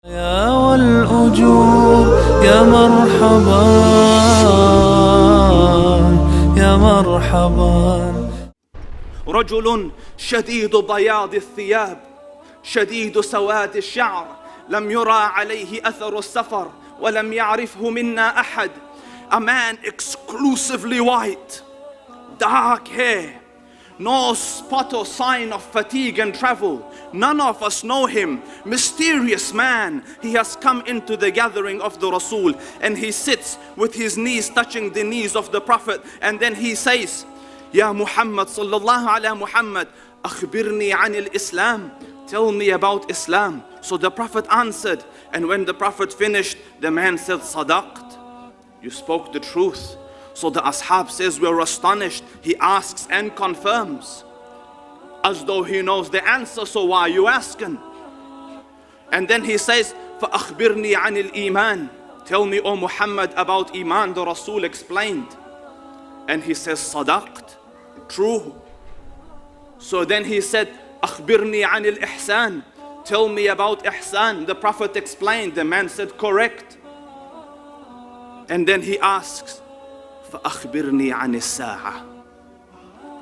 يا والأجور يا مرحبا يا مرحبا. رجل شديد بياض الثياب شديد سواد الشعر لم يرى عليه أثر السفر ولم يعرفه منا أحد. A man exclusively white, dark hair, no spot or sign of fatigue and travel. None of us know him. Mysterious man. He has come into the gathering of the Rasul, and he sits with his knees touching the knees of the Prophet, and then he says, Ya Muhammad sallallahu ala Muhammad, akhbirni anil Islam. Tell me about Islam. So the Prophet answered, and when the Prophet finished, the man said, Sadaqt. You spoke the truth. So the ashab says, we're astonished. He asks and confirms, as though he knows the answer, so why are you asking? And then he says, فَأَخْبِرْنِي عَنِ الْإِيمَانِ. Tell me, O Muhammad, about Iman. The Rasul explained. And he says, Sadaqt. True. So then he said, أَخْبِرْنِي عَنِ الْإِحْسَانِ. Tell me about Ihsan. The Prophet explained. The man said, correct. And then he asks, فَأَخْبِرْنِي عَنِ السَّاعَةِ.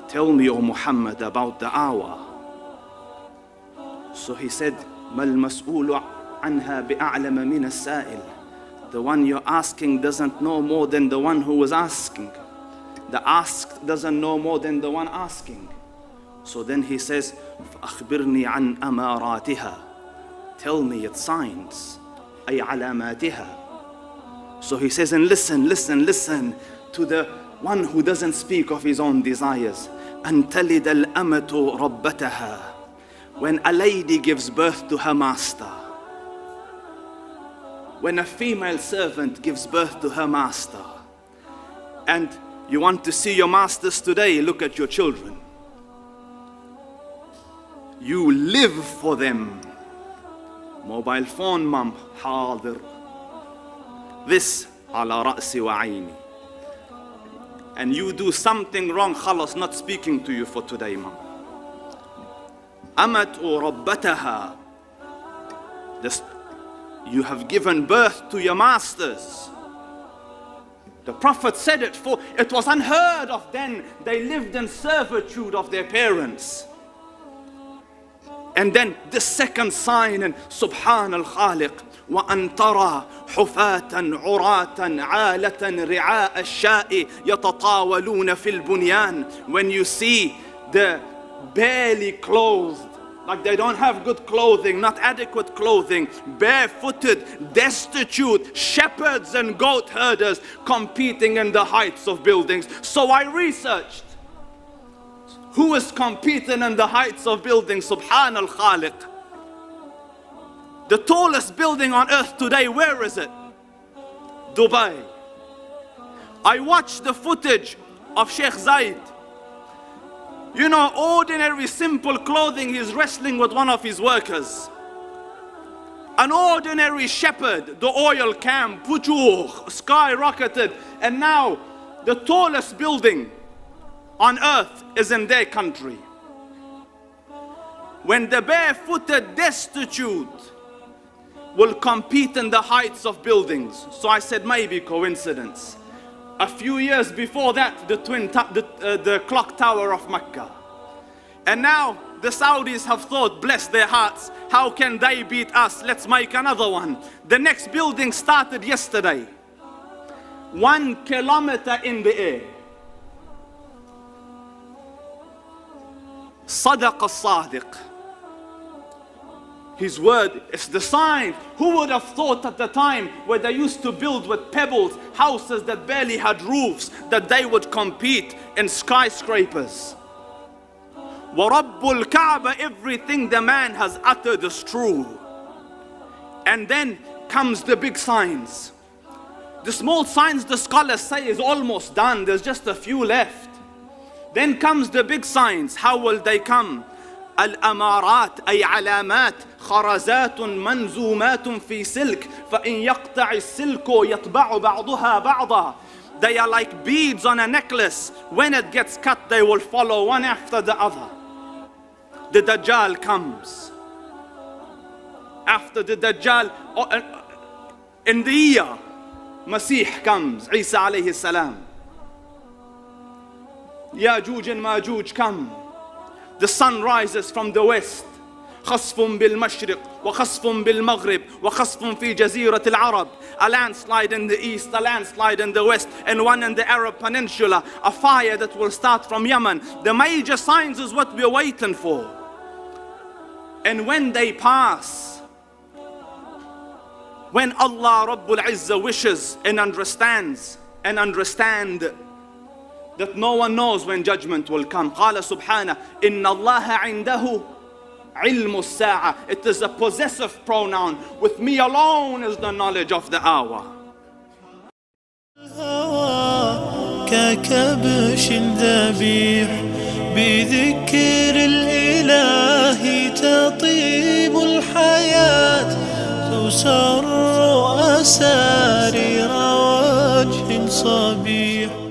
Tell me, O Muhammad, about the hour. So he said, مَا الْمَسْئُولُ عَنْهَا بِأَعْلَمَ مِنَ السَّائِلِ. The one you're asking doesn't know more than the one who was asking. The asked doesn't know more than the one asking. So then he says, فَأَخْبِرْنِي عَنْ أَمَارَاتِهَا. Tell me its signs, أي علاماتها. So he says, and listen to the one who doesn't speak of his own desires. أن تلد الأمة ربتها. When a lady gives birth to her master. When a female servant gives birth to her master. And you want to see your masters today, look at your children. You live for them. Mobile phone, mom, حاضر. This على رأسي وعيني. And you do something wrong, خلاص, not speaking to you for today, mom. أمت ربتها. You have given birth to your masters. The Prophet said it, for it was unheard of then. They lived in servitude of their parents. And then the second sign, and Subhan al-Khaliq, وَأَن تَرَى حُفَاةً عُرَاةً عَالَةً رِعَاءَ الشَّاءِ يَتَطَاوَلُونَ فِي الْبُنْيَانِ. When you see the barely clothed, like they don't have good clothing, not adequate clothing, barefooted, destitute, shepherds and goat herders competing in the heights of buildings. So I researched. Who is competing in the heights of buildings? Subhan al-Khaliq. The tallest building on earth today, where is it? Dubai. I watched the footage of Sheikh Zayed. You know, ordinary simple clothing, he's wrestling with one of his workers. An ordinary shepherd, the oil camp, skyrocketed. And now the tallest building on earth is in their country. When the barefooted destitute will compete in the heights of buildings. So I said maybe coincidence. A few years before that, the clock tower of Mecca. And now the Saudis have thought, bless their hearts, how can they beat us? Let's make another one. The next building started yesterday. 1 kilometer in the air. Sadaq al-Sadiq. His word is the sign. Who would have thought at the time where they used to build with pebbles, houses that barely had roofs, that they would compete in skyscrapers? وَرَبُّ الْكَعْبَ, everything the man has uttered is true. And then comes the big signs. The small signs the scholars say is almost done. There's just a few left. Then comes the big signs. How will they come? الأمارات أي علامات خرزات منزومات في سلك فإن يقطع السلك يطبع بعضها بعضا. They are like beads on a necklace. When it gets cut, they will follow one after the other. The Dajjal comes. after the Dajjal, in the year Masih comes, Isa alayhi salam, Yajuj and Majuj come. The sun rises from the west. خصف بالمشرق وخصف بالمغرب وخصف في جزيرة العرب. A landslide in the east, a landslide in the west, and one in the Arab Peninsula. A fire that will start from Yemen. The major signs is what we're waiting for. And when they pass, when Allah Rabbul Izzah wishes and understand that no one knows when judgment will come. قال سبحانه إن الله عنده علم الساعة. It is a possessive pronoun. With me alone is the knowledge of the hour. ككبش ذبيح بذكر الإله تطيب الحياة تسر أسارير وجه صبيح.